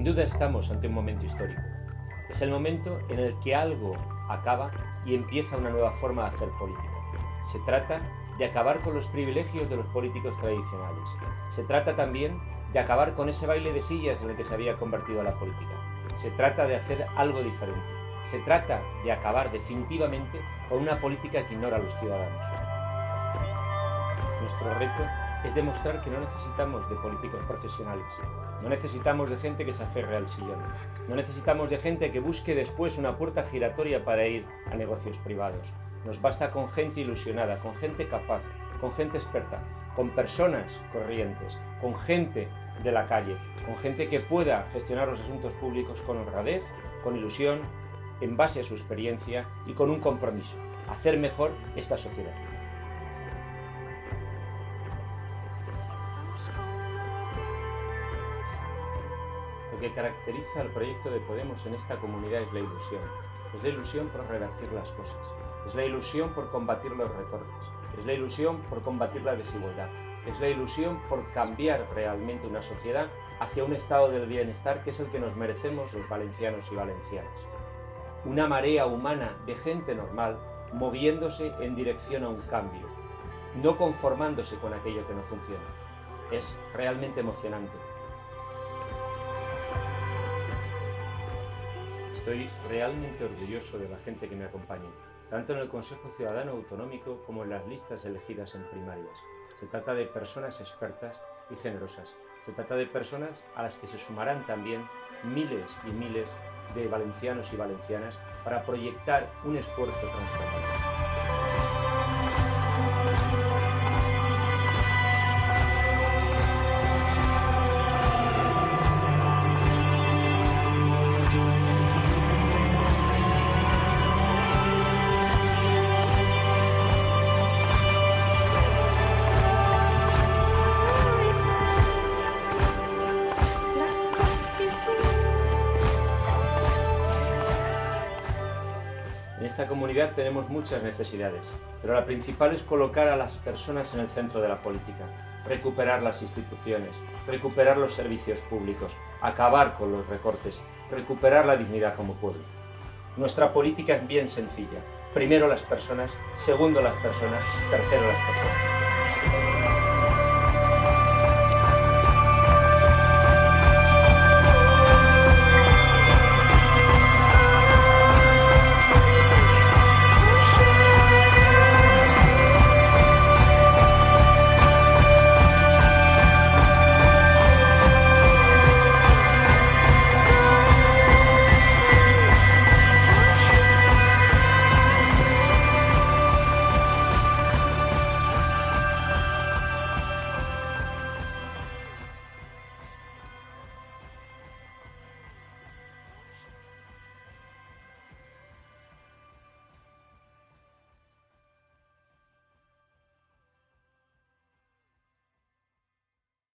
Sin duda estamos ante un momento histórico. Es el momento en el que algo acaba y empieza una nueva forma de hacer política. Se trata de acabar con los privilegios de los políticos tradicionales. Se trata también de acabar con ese baile de sillas en el que se había convertido la política. Se trata de hacer algo diferente. Se trata de acabar definitivamente con una política que ignora a los ciudadanos. Nuestro reto es demostrar que no necesitamos de políticos profesionales, no necesitamos de gente que se aferre al sillón, no necesitamos de gente que busque después una puerta giratoria para ir a negocios privados. Nos basta con gente ilusionada, con gente capaz, con gente experta, con personas corrientes, con gente de la calle, con gente que pueda gestionar los asuntos públicos con honradez, con ilusión, en base a su experiencia y con un compromiso, hacer mejor esta sociedad. Lo que caracteriza al proyecto de Podemos en esta comunidad es la ilusión. Es la ilusión por revertir las cosas. Es la ilusión por combatir los recortes. Es la ilusión por combatir la desigualdad. Es la ilusión por cambiar realmente una sociedad hacia un estado del bienestar que es el que nos merecemos los valencianos y valencianas. Una marea humana de gente normal moviéndose en dirección a un cambio, no conformándose con aquello que no funciona. Es realmente emocionante. Estoy realmente orgulloso de la gente que me acompaña, tanto en el Consejo Ciudadano Autonómico como en las listas elegidas en primarias. Se trata de personas expertas y generosas. Se trata de personas a las que se sumarán también miles y miles de valencianos y valencianas para proyectar un esfuerzo transformador. En esta comunidad tenemos muchas necesidades, pero la principal es colocar a las personas en el centro de la política, recuperar las instituciones, recuperar los servicios públicos, acabar con los recortes, recuperar la dignidad como pueblo. Nuestra política es bien sencilla. Primero las personas, segundo las personas, tercero las personas.